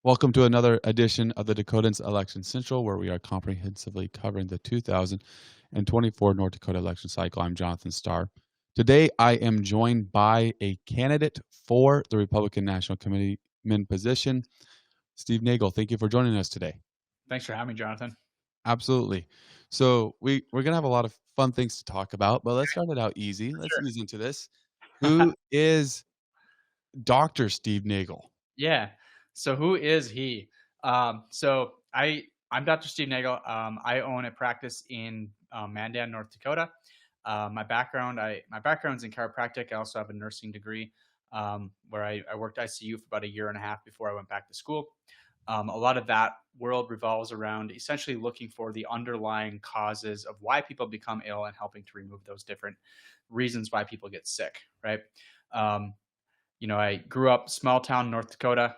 Welcome to another edition of the Dakotans Election Central, where we are comprehensively covering the 2024 North Dakota election cycle. I'm Jonathan Starr. Today, I am joined by a candidate for the Republican National Committeeman position, Steve Nagel. Thank you for joining us today. Thanks for having me, Jonathan. Absolutely. So we're going to have a lot of fun things to talk about, but let's start it out easy. For Let's sure. ease into this. Who is Dr. Steve Nagel? Yeah. So who is he? I'm Dr. Steve Nagel. I own a practice in Mandan, North Dakota. My background's in chiropractic. I also have a nursing degree where I worked ICU for about a year and a half before I went back to school. A lot of that world revolves around essentially looking for the underlying causes of why people become ill and helping to remove those different reasons why people get sick, right? Um, I grew up small town North Dakota,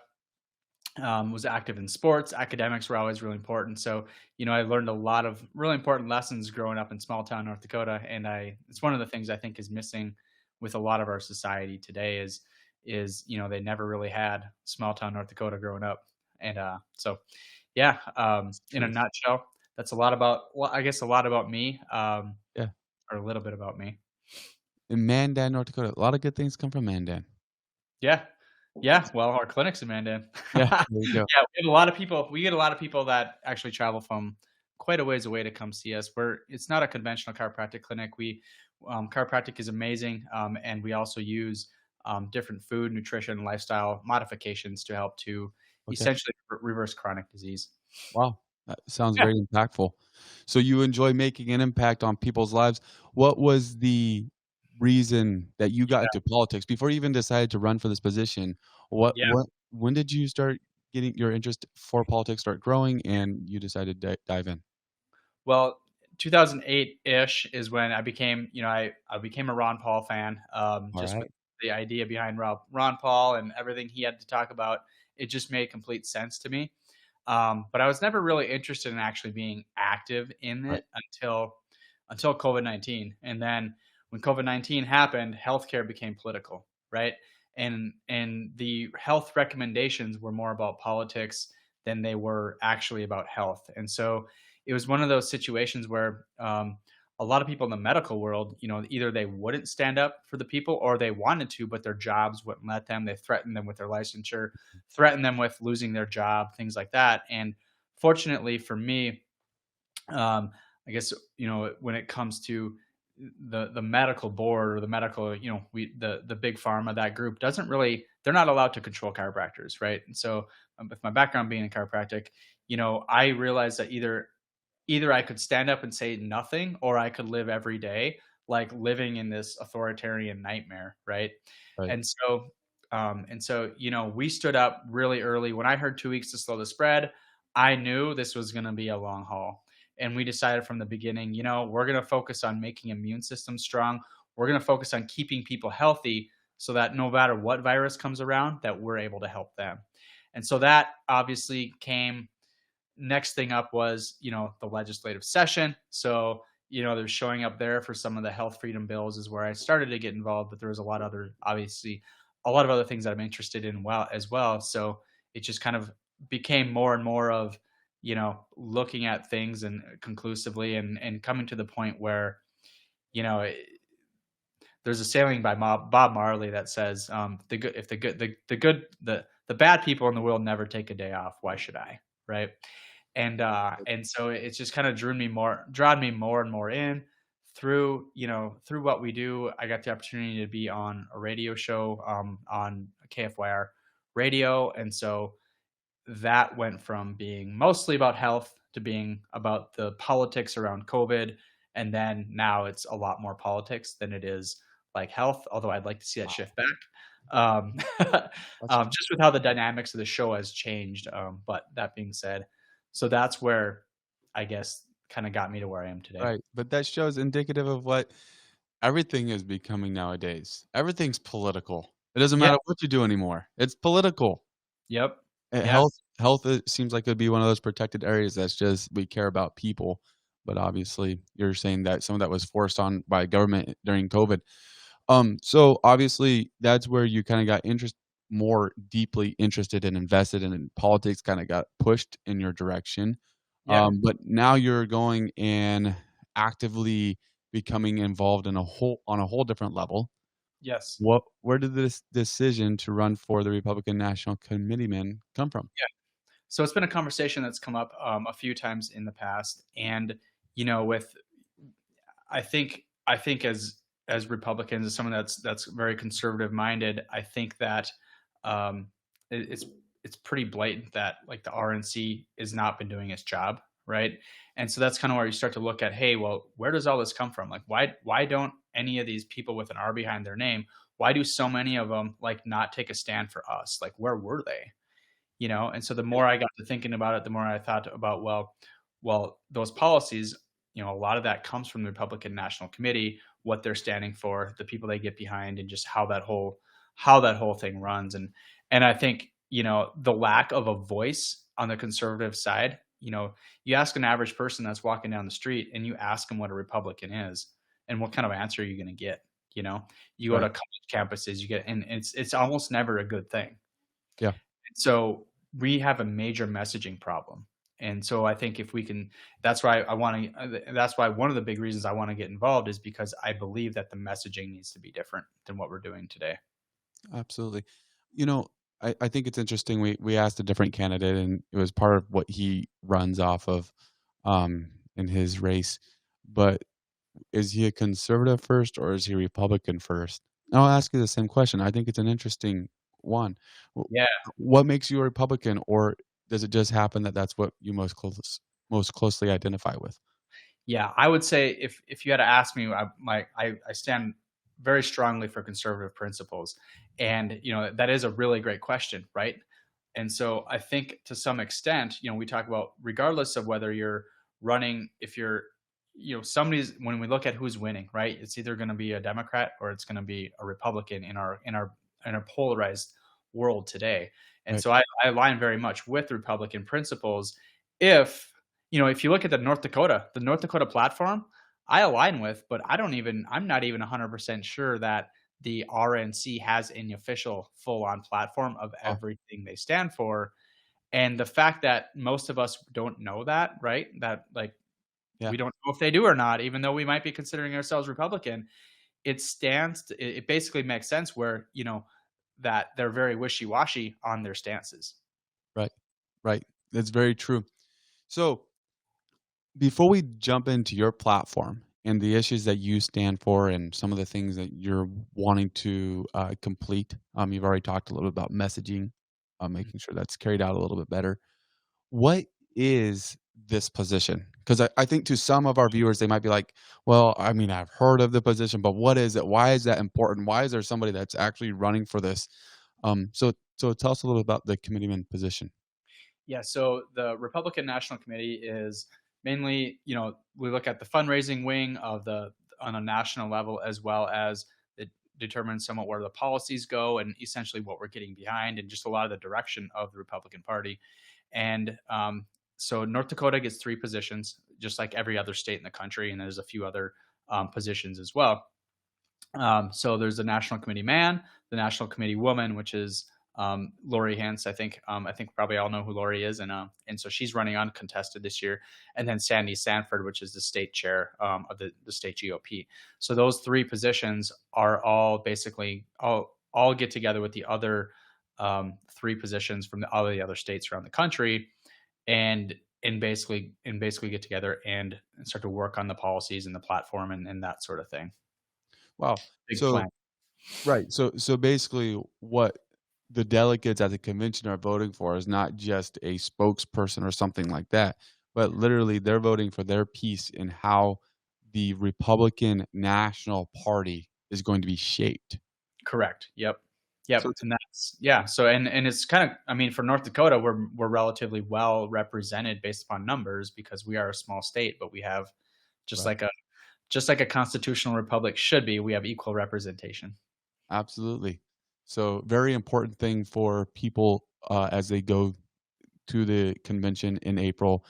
was active in sports. Academics were always really important. So, I learned a lot of really important lessons growing up in small town North Dakota. And it's one of the things I think is missing with a lot of our society today is they never really had small town North Dakota growing up. And yeah, in a True. nutshell, that's a lot about, well, I guess a lot about me, Yeah. or a little bit about me. In Mandan, North Dakota. A lot of good things come from Mandan. Yeah. Yeah, well, our clinic's in Mandan. Yeah, Yeah, there you go. we get a lot of people that actually travel from quite a ways away to come see us. It's not a conventional chiropractic clinic. Chiropractic is amazing, and we also use, different food, nutrition, lifestyle modifications to help to Okay. essentially reverse chronic disease. Wow. That sounds Yeah, very impactful. So you enjoy making an impact on people's lives. What was the reason that you got yeah, into politics before you even decided to run for this position? yeah. When did you start getting your interest for politics start growing and you decided to dive in? Well, 2008-ish is when I became, I became a Ron Paul fan, All just with right. the idea behind Ron Paul and everything he had to talk about. It just made complete sense to me. But I was never really interested in actually being active in Right. it until COVID-19. And then when COVID-19 happened, healthcare became political, right? And the health recommendations were more about politics than they were actually about health. And so it was one of those situations where a lot of people in the medical world, either they wouldn't stand up for the people or they wanted to, but their jobs wouldn't let them. They threatened them with their licensure, threatened them with losing their job, things like that. And fortunately for me, I guess when it comes to the medical board or the medical, the big pharma, that group doesn't really, they're not allowed to control chiropractors, right? And so with my background being in chiropractic, I realized that either I could stand up and say nothing or I could live every day like living in this authoritarian nightmare, right? Right. And so we stood up really early. When I heard 2 weeks to slow the spread, I knew this was going to be a long haul. And we decided from the beginning, we're going to focus on making immune systems strong. We're going to focus on keeping people healthy so that no matter what virus comes around, that we're able to help them. And so that obviously came. Next thing up was, the legislative session. So, there's showing up there for some of the health freedom bills is where I started to get involved, but there was obviously a lot of other things that I'm interested in as well. So it just kind of became more and more of, looking at things and conclusively and coming to the point where, you know, it, there's a saying by Bob Marley that says, the good, if the good, the good, the bad people in the world never take a day off. Why should I? Right. And so it's just kind of drawn me more and more in through what we do. I got the opportunity to be on a radio show on KFYR radio, and so that went from being mostly about health to being about the politics around COVID, and then now it's a lot more politics than it is like health. Although I'd like to see that Wow. shift back. Um, That's just with how the dynamics of the show has changed. But that being said, so that's where I guess kind of got me to where I am today. right. But that shows indicative of what everything is becoming nowadays. Everything's political. It doesn't Yeah. matter what you do anymore. It's political. Yep. Yeah. Health it seems like it'd be one of those protected areas that's just we care about people. But obviously, you're saying that some of that was forced on by government during COVID. So obviously, that's where you kinda got more deeply interested and invested in politics kinda got pushed in your direction, Yeah. but now you're going and actively becoming involved in a whole on a whole different level. Yes. Where did this decision to run for the Republican National Committeeman come from? Yeah. So it's been a conversation that's come up a few times in the past, and with I think as Republicans, as someone that's very conservative minded, I think that um, it's pretty blatant that like the RNC has not been doing its job, right? And so that's kind of where you start to look at, hey, well, where does all this come from? Like, why don't any of these people with an R behind their name? Why do so many of them like not take a stand for us? Like, where were they? And so the Yeah, more I got to thinking about it, the more I thought about, well, those policies, a lot of that comes from the Republican National Committee, what they're standing for, the people they get behind, and just how that whole thing runs. And I think, the lack of a voice on the conservative side, you ask an average person that's walking down the street and you ask them what a Republican is, and what kind of answer are you going to get? You know, you go right. to college campuses, you get, and it's almost never a good thing. Yeah, So we have a major messaging problem. And so I think if we can, that's why I want to, that's why one of the big reasons I want to get involved is because I believe that the messaging needs to be different than what we're doing today. absolutely. You know, I think it's interesting. We asked a different candidate, and it was part of what he runs off of, in his race. But is he a conservative first or is he Republican first? And I'll ask you the same question. I think it's an interesting one. Wh- Yeah. What makes you a Republican, or does it just happen that that's what you most closely identify with? Yeah, I would say if you had to ask me, I stand very strongly for conservative principles, and that is a really great question, right? And so I think to some extent, we talk about regardless of whether you're running, if you're, somebody's when we look at who's winning, right? It's either going to be a Democrat or it's going to be a Republican in our polarized world today. And Right. so I align very much with Republican principles. If you look at the North Dakota platform, I align with, but I'm not even 100% sure that the RNC has an official full on platform of Oh, everything they stand for. And the fact that most of us don't know that, right? That like yeah. we don't know if they do or not, even though we might be considering ourselves Republican. It basically makes sense where, that they're very wishy washy on their stances. Right. Right. That's very true. So before we jump into your platform and the issues that you stand for and some of the things that you're wanting to complete, you've already talked a little bit about messaging, making sure that's carried out a little bit better. What is this position? Because I think to some of our viewers, they might be like, well, I mean, I've heard of the position, but what is it? Why is that important? Why is there somebody that's actually running for this? So tell us a little about the committeeman position. Yeah, so the Republican National Committee is mainly, we look at the fundraising wing of the on a national level, as well as it determines somewhat where the policies go and essentially what we're getting behind and just a lot of the direction of the Republican Party. And so North Dakota gets three positions, just like every other state in the country, and there's a few other positions as well. So there's the National Committee man, the National Committee woman, which is Lori Hance. I think probably all know who Lori is, and so she's running uncontested this year. And then Sandy Sanford, which is the state chair of the state GOP. So those three positions are all basically all get together with the other three positions from all of the other states around the country, and basically get together and start to work on the policies and the platform and that sort of thing. Wow. Big So plan. right. So basically what the delegates at the convention are voting for is not just a spokesperson or something like that, but literally they're voting for their piece in how the Republican National Party is going to be shaped. Correct. Yep. So Yep. it's And that's yeah. So and it's kind of, I mean, for North Dakota, we're relatively well represented based upon numbers because we are a small state, but we have just right. like a just like a constitutional republic should be, we have equal representation. Absolutely. So very important thing for people as they go to the convention in April,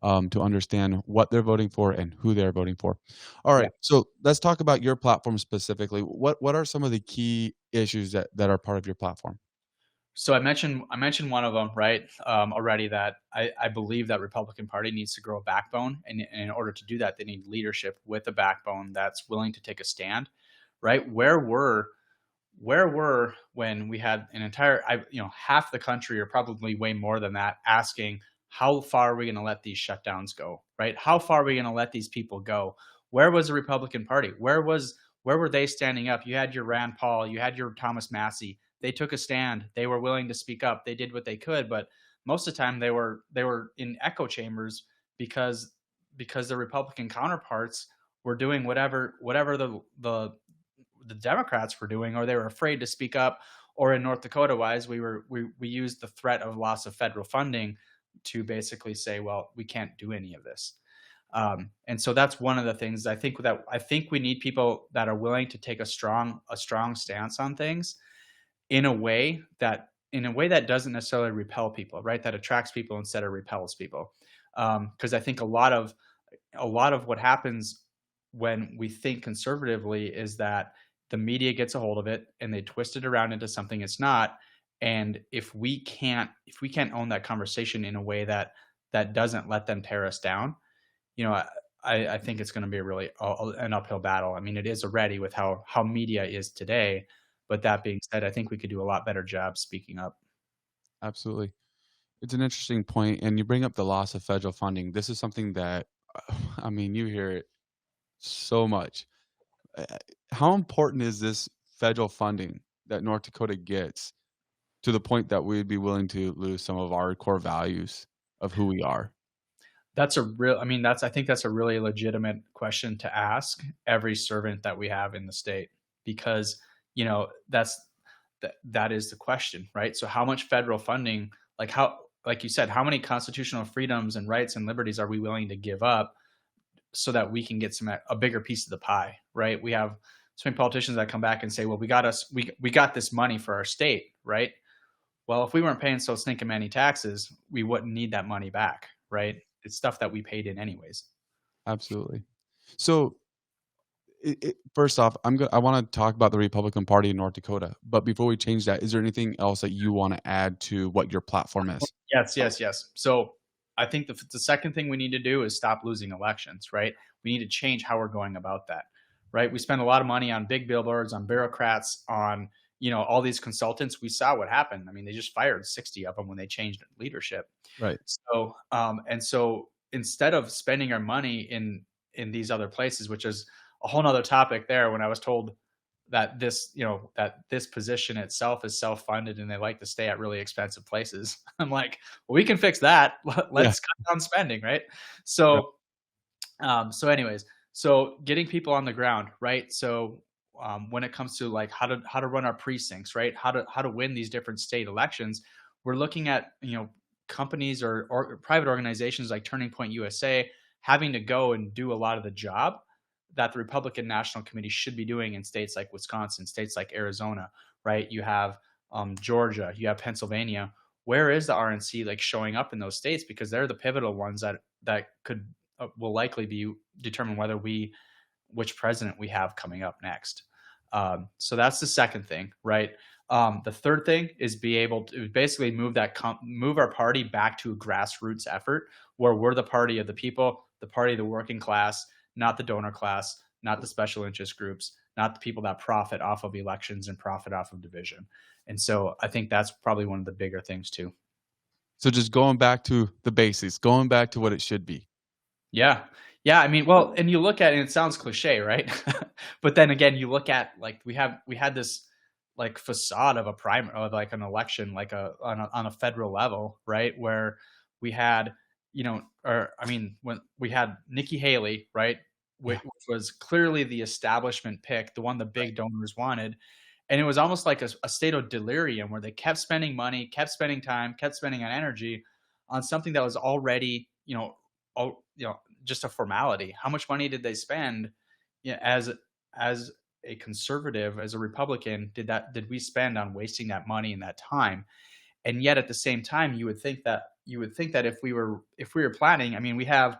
to understand what they're voting for and who they're voting for. All Yeah. right, so let's talk about your platform specifically. What are some of the key issues that are part of your platform? So I mentioned one of them, right, already, that I believe that Republican Party needs to grow a backbone, and in order to do that, they need leadership with a backbone that's willing to take a stand, right? Where were when we had an entire, half the country, or probably way more than that, asking how far are we going to let these shutdowns go, right? How far are we going to let these people go? Where was the Republican Party? Where were they standing up? You had your Rand Paul, you had your Thomas Massey. They took a stand. They were willing to speak up. They did what they could, but most of the time they were in echo chambers, because the Republican counterparts were doing whatever the Democrats were doing, or they were afraid to speak up. Or in North Dakota wise, we used the threat of loss of federal funding to basically say, well, we can't do any of this. And so that's one of the things I think we need people that are willing to take a strong stance on things, in a way that doesn't necessarily repel people, right? That attracts people instead of repels people. Because I think a lot of what happens when we think conservatively is that the media gets a hold of it and they twist it around into something it's not. And if we can't own that conversation in a way that doesn't let them tear us down, I think it's going to be an uphill battle. I mean, it is already with how media is today. But that being said, I think we could do a lot better job speaking up. Absolutely. It's an interesting point, and you bring up the loss of federal funding. This is something that, I mean, you hear it so much. Uh, how important is this federal funding that North Dakota gets to the point that we'd be willing to lose some of our core values of who we are? I think that's a really legitimate question to ask every servant that we have in the state, because, that is the question, right? So how much federal funding, like you said, how many constitutional freedoms and rights and liberties are we willing to give up so that we can get a bigger piece of the pie, right? We have so many politicians that come back and say, well, we got this money for our state, right? Well, if we weren't paying so stinking many taxes, we wouldn't need that money back, right? It's stuff that we paid in anyways. Absolutely. So, first off, I wanna talk about the Republican Party in North Dakota, but before we change that, is there anything else that you wanna add to what your platform is? Yes, yes, yes. So I think the second thing we need to do is stop losing elections, right? We need to change how we're going about that, right? We spend a lot of money on big billboards, on bureaucrats, on all these consultants. We saw what happened. I mean, they just fired 60 of them when they changed leadership. Right. So instead of spending our money in these other places, which is a whole nother topic there, when I was told that this position itself is self-funded and they like to stay at really expensive places. I'm like, well, we can fix that. Yeah. Let's cut down spending, right? Right. So getting people on the ground, right? So when it comes to like how to run our precincts, right? How to win these different state elections, we're looking at companies or private organizations like Turning Point USA having to go and do a lot of the job that the Republican National Committee should be doing in states like Wisconsin, states like Arizona, right? You have Georgia, you have Pennsylvania. Where is the RNC like showing up in those states? Because they're the pivotal ones that could will likely be determine which president we have coming up next. So that's the second thing, right? The third thing is be able to basically move our party back to a grassroots effort where we're the party of the people, the party of the working class, not the donor class, not the special interest groups, not the people that profit off of elections and profit off of division. And so I think that's probably one of the bigger things too. So just going back to the basics, going back to what it should be. Yeah. Yeah, I mean, well, and you look at it, and it sounds cliche, right? But then again, you look at like we had this like facade of a prime of like an election, like on a federal level, right? Where we had, or I mean, when we had Nikki Haley, right, Yeah. which was clearly the establishment pick, the one the big donors wanted, and it was almost like a state of delirium where they kept spending money, kept spending time, kept spending on energy on something that was already, just a formality. How much money did they spend, as a conservative, as a Republican, did we spend on wasting that money and that time? And yet at the same time, you would think that if we were planning, I mean, we have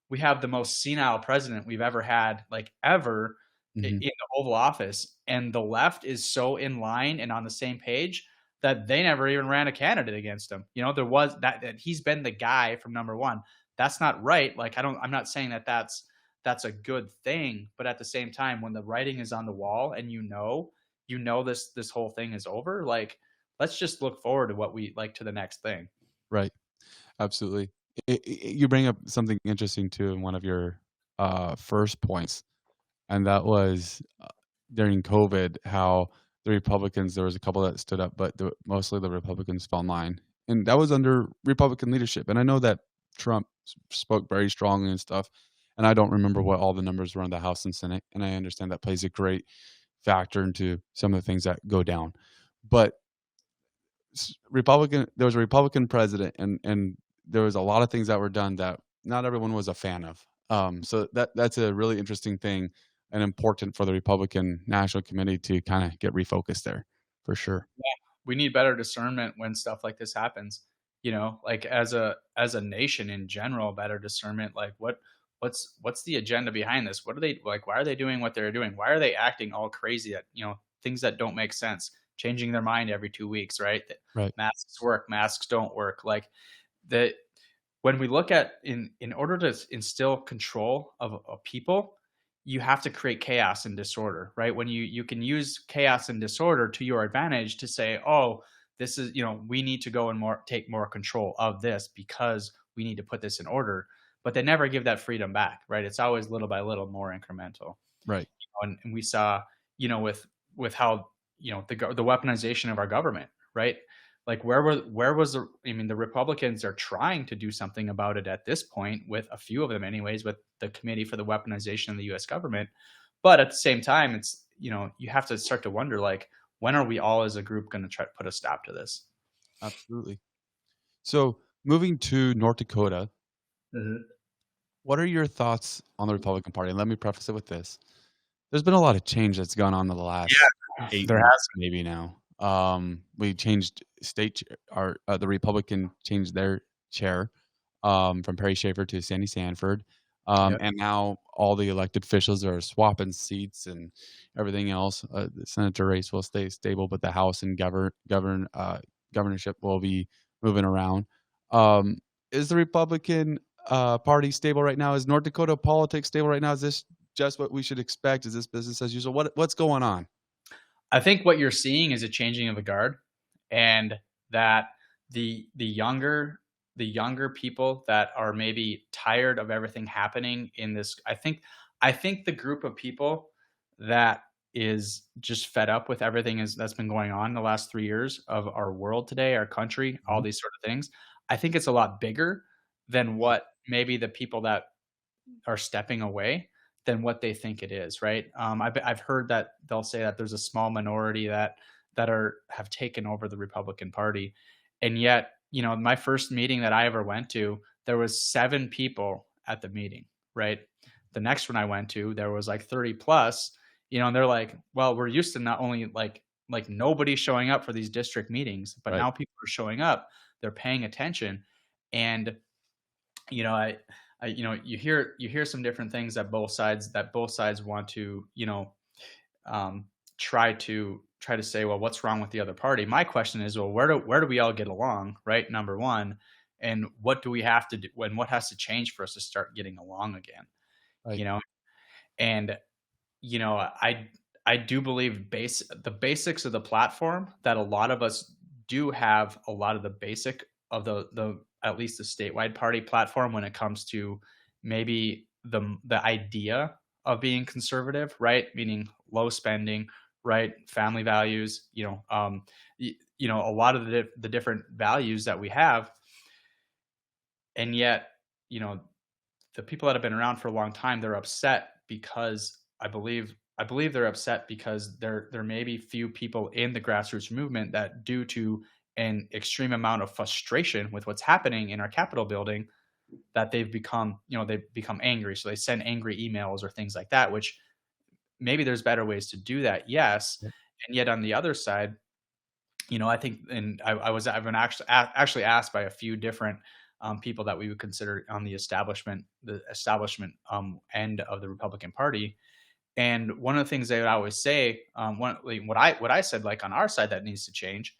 the most senile president we've ever had, like ever, in Mhm. the Oval Office, and the left is so in line and on the same page that they never even ran a candidate against him. There was that he's been the guy from number one. That's not right. Like I'm not saying that that's a good thing, but at the same time, when the writing is on the wall and this whole thing is over, like let's just look forward to what we like to the next thing. Right. Absolutely. You bring up something interesting too in one of your first points, and that was during COVID, how the Republicans, there was a couple that stood up, but mostly the Republicans fell in line. And that was under Republican leadership. And I know that Trump spoke very strongly and stuff. And I don't remember what all the numbers were in the House and Senate. And I understand that plays a great factor into some of the things that go down. But there was a Republican president, and there was a lot of things that were done that not everyone was a fan of. So that's a really interesting thing and important for the Republican National Committee to kind of get refocused there, for sure. We need better discernment when stuff like this happens. Like as a nation in general, better discernment. Like what's the agenda behind this? What are they like? Why are they doing what they're doing? Why are they acting all crazy at things that don't make sense? Changing their mind every 2 weeks, right? That Right. masks work, masks don't work. Like that when we look at in order to instill control of people, you have to create chaos and disorder, right? When you can use chaos and disorder to your advantage to say, oh, this is we need to go and take more control of this because we need to put this in order. But they never give that freedom back, right? It's always little by little more incremental. Right. And we saw with how the weaponization of our government, right? Like where was the I mean the Republicans are trying to do something about it at this point, with a few of them anyways, with the Committee for the Weaponization of the US Government. But at the same time, it's you have to start to wonder, like, when are we all as a group going to try to put a stop to this? Absolutely. So moving to North Dakota, Mhm. what are your thoughts on the Republican Party? And let me preface it with this. There's been a lot of change that's gone on in the last Yeah, 8 there months has. maybe now. We changed state ch the Republican changed their chair, from Perry Schaefer to Sandy Sanford, Yep. and now all the elected officials are swapping seats and everything else. The senator race will stay stable, but the House and governorship will be moving around. Is the Republican, Party stable right now? Is North Dakota politics stable right now? Is this just what we should expect? Is this business as usual? What's going on? I think what you're seeing is a changing of the guard, and that the younger people that are maybe tired of everything happening in this. I think the group of people that is just fed up with everything that's been going on in the last 3 years of our world today, our country, all Mhm. these sort of things. I think it's a lot bigger than what maybe the people that are stepping away than what they think it is, right? I've heard that they'll say that there's a small minority that have taken over the Republican Party, and yet, my first meeting that I ever went to, there was 7 people at the meeting, right? The next one I went to, there was like 30 plus, and they're like, "Well, we're used to not only like nobody showing up for these district meetings, but Right. now people are showing up, they're paying attention." And you know, you hear some different things that both sides want to um, try to say, well, what's wrong with the other party? My question is, well, where do we all get along, right? Number one, and what do we have to do? When what has to change for us to start getting along again? Right. You know, and I do believe the basics of the platform, that a lot of us do have a lot of the basic of the at least the statewide party platform when it comes to maybe the idea of being conservative, right? Meaning low spending, right? Family values, a lot of the different values that we have, and yet, you know, the people that have been around for a long time, they're upset because I believe they're upset because there may be few people in the grassroots movement that, due to an extreme amount of frustration with what's happening in our Capitol building, that they've become angry. So they send angry emails or things like that, which maybe there's better ways to do that, yes. Yep. And yet on the other side, I think, and I've been actually asked by a few different people that we would consider on the establishment end of the Republican Party. And one of the things they would always say, like, what I said, like on our side, that needs to change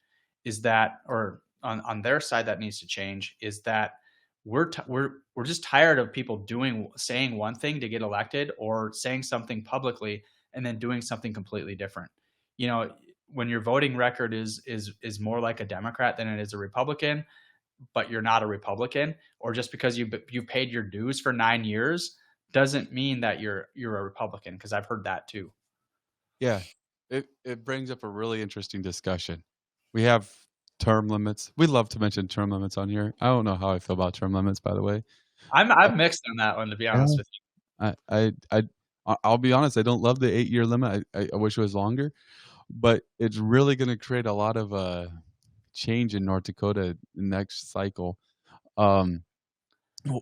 is that, or on their side that needs to change, is that we're just tired of people saying one thing to get elected, or saying something publicly and then doing something completely different. You know, when your voting record is more like a Democrat than it is a Republican, but you're not a Republican, or just because you paid your dues for 9 years doesn't mean that you're a Republican. Because I've heard that too. Yeah. It brings up a really interesting discussion. We have term limits. We love to mention term limits on here. I don't know how I feel about term limits, by the way. I'm mixed on that one, to be Yeah. honest with you. I'll be honest, I don't love the 8-year limit. I wish it was longer, but it's really gonna create a lot of, change in North Dakota next cycle. Um,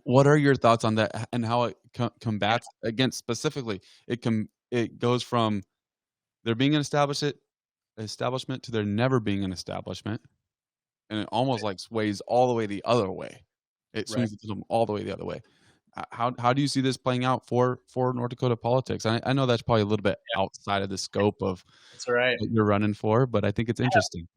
what are your thoughts on that and how it Yeah, combats against specifically, it goes from there being an establishment to there never being an establishment, and it almost, like, sways all the way the other way. It right. swings the pendulum all the way the other way. How do you see this playing out for North Dakota politics? I know that's probably a little bit Yeah, outside of the scope of that's all right. what you're running for, but I think it's interesting.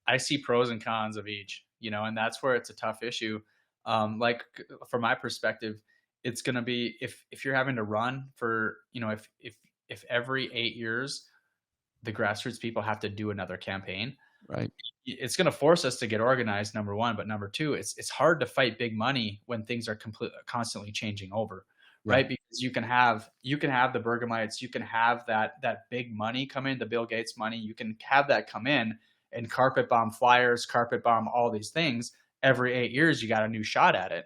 I see pros and cons of each, and that's where it's a tough issue. Like, from my perspective, it's going to be, if you're having to run for, if every 8 years the grassroots people have to do another campaign, Right, it's going to force us to get organized, number one. But number two, it's hard to fight big money when things are constantly changing over, yeah, right? Because you can have the Bergamites, you can have that big money come in, the Bill Gates money, you can have that come in and carpet bomb flyers, carpet bomb all these things. Every 8 years you got a new shot at it.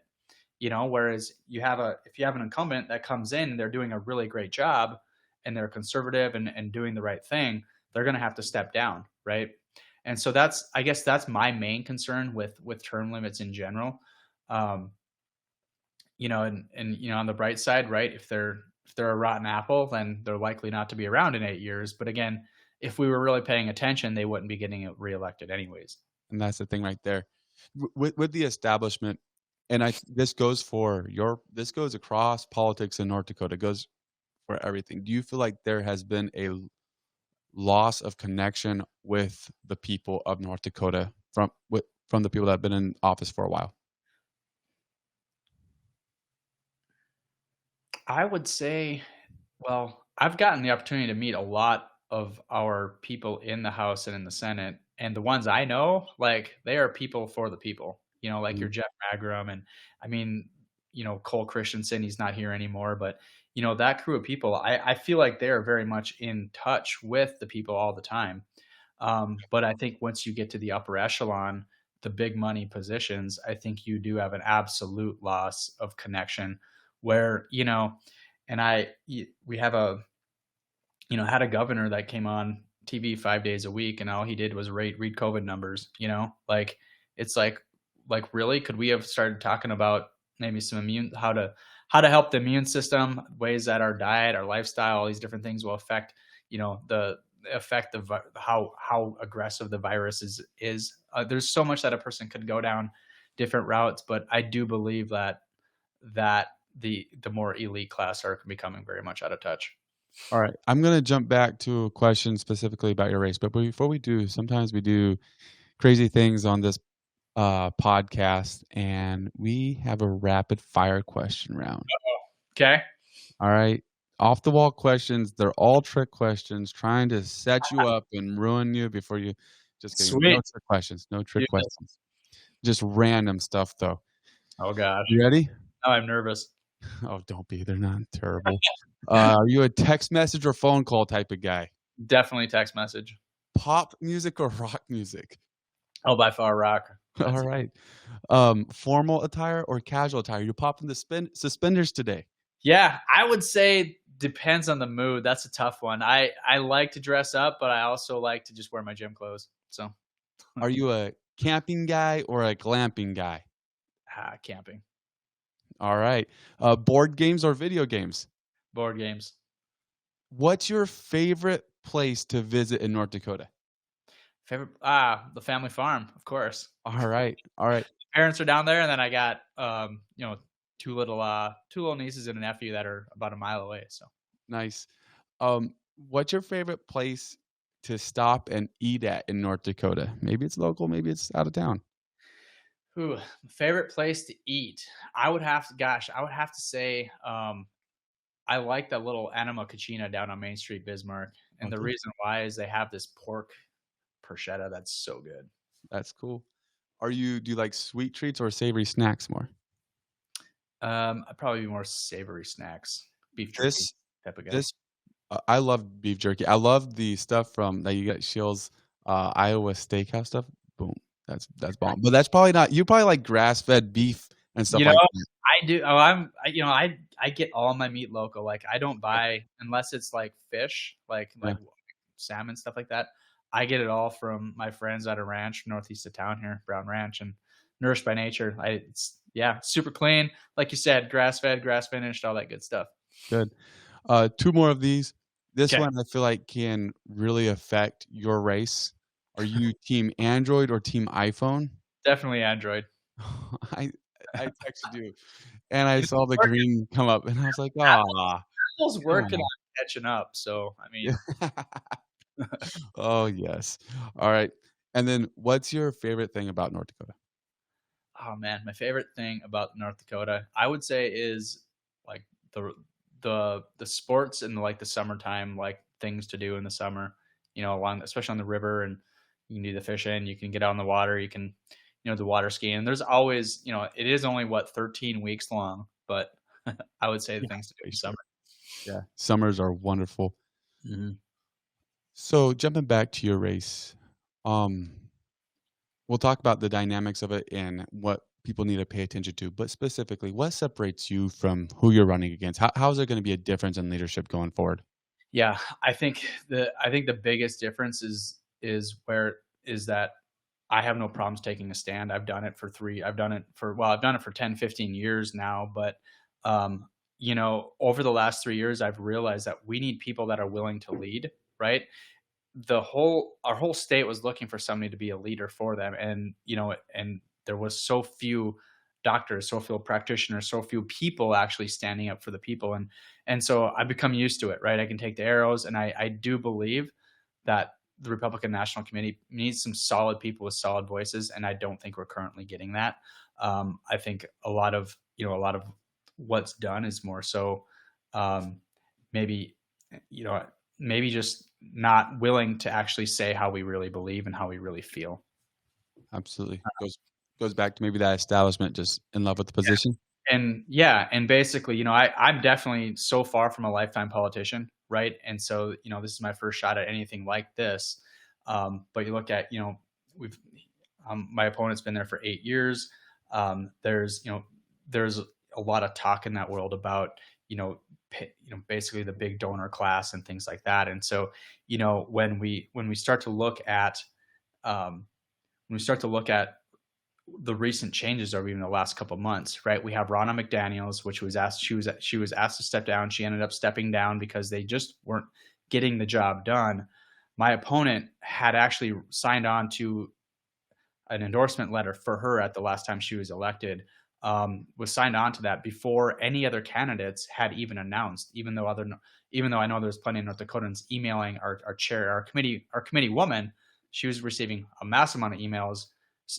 Whereas if you have an incumbent that comes in and they're doing a really great job, and they're conservative and doing the right thing, they're going to have to step down, right? And so I guess that's my main concern with term limits in general. um and on the bright side, right, if they're a rotten apple, then they're likely not to be around in 8 years. But again, if we were really paying attention, they wouldn't be getting reelected anyways. and that's the thing right there. With the establishment, and this goes across politics in North Dakota, it goes for everything. Do you feel like there has been a loss of connection with the people of North Dakota from the people that have been in office for a while? I would say, well, I've gotten the opportunity to meet a lot of our people in the House and in the Senate, and the ones I know, like, they are people for the people. Like Mhm. your Jeff Magrum, and I mean, Cole Christensen. He's not here anymore, but that crew of people, I feel like they are very much in touch with the people all the time. But I think once you get to the upper echelon, the big money positions, I think you do have an absolute loss of connection. Where and we have had a governor that came on TV 5 days a week, and all he did was read COVID numbers. Like, it's like, really, could we have started talking about maybe some how to help the immune system, ways that our diet, our lifestyle, all these different things will affect the affect how aggressive the virus is. There's so much that a person could go down different routes, but I do believe that the more elite class are becoming very much out of touch. All right, I'm gonna jump back to a question specifically about your race, but before we do, sometimes we do crazy things on this podcast, and we have a rapid fire question round. Okay. All right, off the wall questions. They're all trick questions, trying to set you up and ruin you before you. Just kidding. No Sweet. trick questions. No Do trick this. questions. Just random stuff, though. Oh gosh. You ready? Now I'm nervous. Oh, don't be. They're not terrible. Are you a text message or phone call type of guy? Definitely text message. Pop music or rock music? Oh, by far rock. All That's right. Formal attire or casual attire? You popping the suspenders today? Yeah, I would say depends on the mood. That's a tough one. I like to dress up, but I also like to just wear my gym clothes. So, Are you a camping guy or a glamping guy? camping, All right. Board games or video games? board games. What's your favorite place to visit in North Dakota? Favorite, the family farm, of course. All right. All right. Parents are down there, and then I got two little nieces and a nephew that are about a mile away. So Nice. What's your favorite place to stop and eat at in North Dakota? Maybe it's local, maybe it's out of town. Ooh, favorite place to eat? I would have to say, I like that little Anima Cucina down on Main Street, Bismarck, and the Okay, reason why is they have this pork bruschetta that's so good. that's cool. Do you like sweet treats or savory snacks more? I'd probably be more savory snacks, beef jerky This type of guy. this I love beef jerky. I love the stuff from that you get Shield's, Iowa Steakhouse stuff. Boom. That's bomb. But that's probably not you probably like grass-fed beef and stuff You know, like that. I do. Oh, I get all my meat local. Like I don't buy unless it's like fish, Yeah, salmon stuff like that. I get it all from my friends at a ranch northeast of town here, Brown Ranch, and Nourished by Nature. It's yeah, super clean, like you said, grass fed, grass finished, all that good stuff. good. 2 more of these. This Okay, one I feel like can really affect your race. Are you team Android or team iPhone? definitely Android. I I texted you, and I It's saw the working. green come up, and I was like, "Aw, Apple's come working on." on catching up. So I Yeah. mean, Oh, yes. Alright, and then what's your favorite thing about North Dakota? oh man, my favorite thing about North Dakota, I would say, is like the the sports and like the summertime, like things to do in the summer. You know, along especially on the river, and you can do the fishing, you can get out in the water, you can, the water skiing. There's always, it is only what 13 weeks long, but I would say the Yeah. things to do Pretty in short. summer. Yeah, summers are wonderful. Mhm. So, jumping back to your race, um, we'll talk about the dynamics of it and what people need to pay attention to, but specifically, what separates you from who you're running against? How is there gonna be a difference in leadership going forward? Yeah, I think the biggest difference is that I have no problems taking a stand. I've done it for 10, 15 years now, but over the last 3 years I've realized that we need people that are willing to lead, right? Our whole state was looking for somebody to be a leader for them, and there was so few doctors, so few practitioners, so few people actually standing up for the people, and so I become used to it, right? I can take the arrows, and I do believe that the Republican National Committee needs some solid people with solid voices, and I don't think we're currently getting that. I think a lot of what's done is more so, um, maybe you know maybe just not willing to actually say how we really believe and how we really feel. Absolutely. Goes back to maybe that establishment just in love with the position? And yeah, and basically, I'm definitely so far from a lifetime politician, right? And so, this is my first shot at anything like this. But you look at, we've my opponent's been there for 8 years. There's a lot of talk in that world about, basically the big donor class and things like that. And so, when we start to look at um, the recent changes over even the last couple of months, right? We have Ronna McDaniels, which was asked she was asked to step down. She ended up stepping down because they just weren't getting the job done. My opponent had actually signed on to an endorsement letter for her at the last time she was elected. Was signed on to that before any other candidates had even announced. Even though I know there's plenty of North Dakotans emailing our chair, our committee woman, she was receiving a massive amount of emails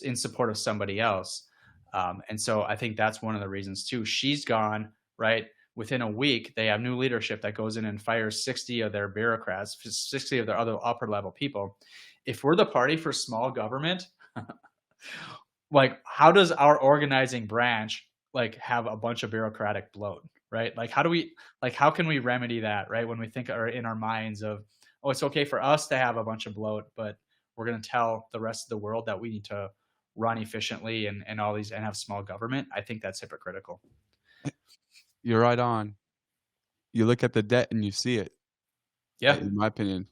in support of somebody else. And so I think that's one of the reasons too. She's gone, right? Within a week, they have new leadership that goes in and fires 60 of their bureaucrats, 60 of their other upper level people. If we're the party for small government, like how does our organizing branch like have a bunch of bureaucratic bloat, right? Like how can we remedy that, right? When we think or in our minds of, oh, it's okay for us to have a bunch of bloat, but we're going to tell the rest of the world that we need to run efficiently and all these and have small government. I think that's hypocritical. You're right on. You look at the debt and you see it, Yeah. in my opinion.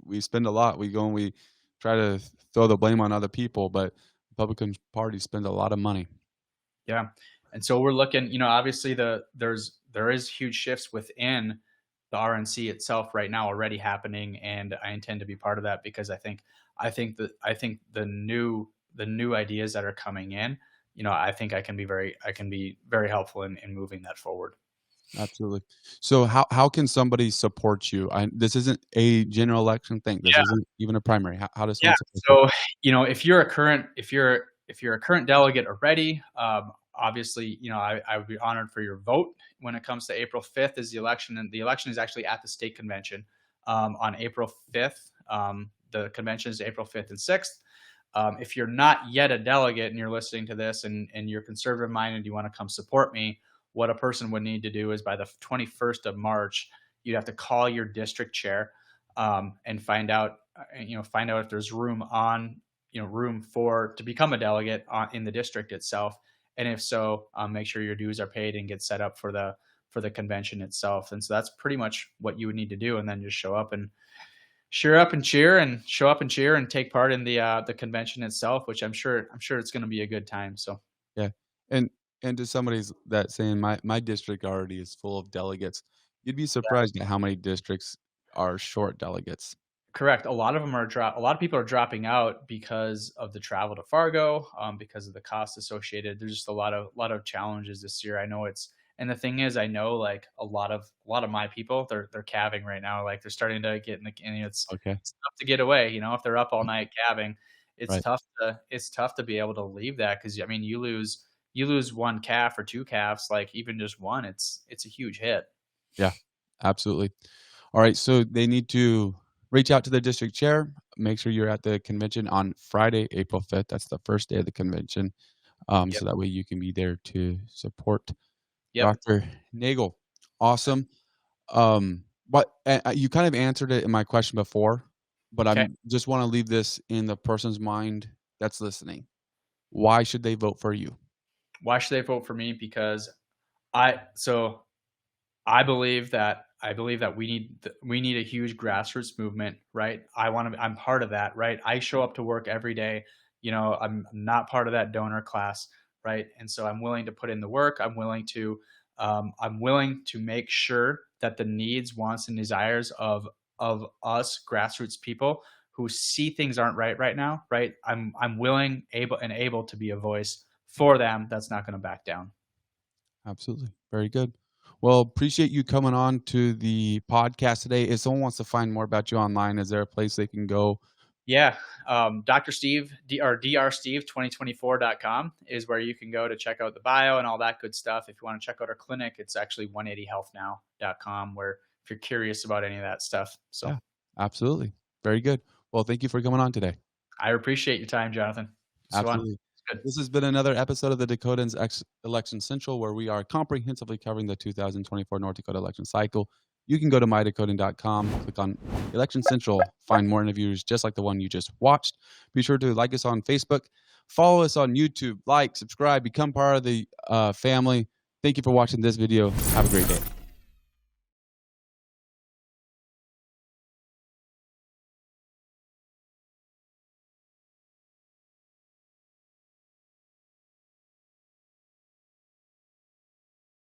We spend a lot. We go and we try to throw the blame on other people, but Republican Party spends a lot of money. Yeah. And so we're looking, obviously there is huge shifts within the RNC itself right now already happening, and I intend to be part of that because I think the new ideas that are coming in, I think I can be very helpful in moving that forward. Absolutely. So how can somebody support you? This isn't a general election thing. This Yeah. isn't even a primary. How does Yeah. someone support you? So, if you're a current delegate already, obviously, I would be honored for your vote when it comes to April 5th is the election, and the election is actually at the state convention on April 5th. The convention is April 5th and 6th. If you're not yet a delegate and you're listening to this and you're conservative minded, you want to come support me, what a person would need to do is by the 21st of March, you'd have to call your district chair and find out if there's room for to become a delegate in the district itself, and if so, make sure your dues are paid and get set up for the convention itself. And so that's pretty much what you would need to do, and then just show up and cheer and take part in the convention itself, which I'm sure it's going to be a good time. So Yeah. And and to somebody's that saying my district already is full of delegates, you'd be surprised at how many districts are short delegates. correct. A lot of people are dropping out because of the travel to Fargo, because of the cost associated. There's just a lot of challenges this year. I know it's and the thing is, I know like a lot of my people, they're calving right now. Like they're starting to get in the and Okay. it's tough to get away. If they're up all night calving, Right. it's tough to be able to leave that because I mean you lose one calf or two calves, like even just one, it's a huge hit. Yeah. Absolutely. All right, so they need to reach out to their district chair, make sure you're at the convention on Friday, April 5th. That's the first day of the convention. Yep. So that way you can be there to support Yep. Dr. Nagel. Awesome. But you kind of answered it in my question before, but Okay. I'm just want to leave this in the person's mind that's listening. Why should they vote for you? Why should they vote for me? Because I so I believe that we need a huge grassroots movement, right? I'm part of that, right? I show up to work every day. I'm not part of that donor class, right? And so I'm willing to put in the work. I'm willing to make sure that the needs, wants, and desires of us grassroots people who see things aren't right now, right? I'm willing, able to be a voice for them that's not going to back down. Absolutely. Very good. Well, appreciate you coming on to the podcast today. If someone wants to find more about you online, is there a place they can go? Yeah. Dr. Steve, or drsteve2024.com is where you can go to check out the bio and all that good stuff. If you want to check out our clinic, it's actually 180healthnow.com, where if you're curious about any of that stuff. So Yeah, absolutely. Very good. Well, thank you for coming on today. I appreciate your time, Jonathan. It's fun. Absolutely. It's good. This has been another episode of the Dakotans Election Central, where we are comprehensively covering the 2024 North Dakota election cycle. You can go to mydakotan.com, click on Election Central, find more interviews just like the one you just watched. Be sure to like us on Facebook, follow us on YouTube, like, subscribe, become part of the family. Thank you for watching this video. Have a great day.